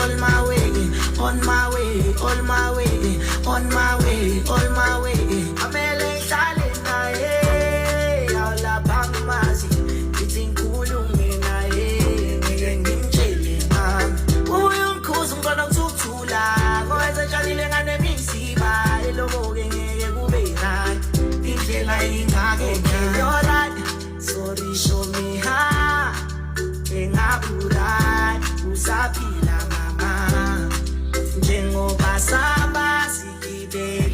on my way, on my way, on my way, on my way, on my way. Amele salina ala pamazi, izinkulume naye, ngeke ngimtshele mama. Uyongikhuza ngibona ukuthula, ngoba seshalile ngane misiba, elobo-ke ngeke kube right. Indlela ingake you're right, sorry show me how. Engaburai, usaphila mama, njengoba saba sikide.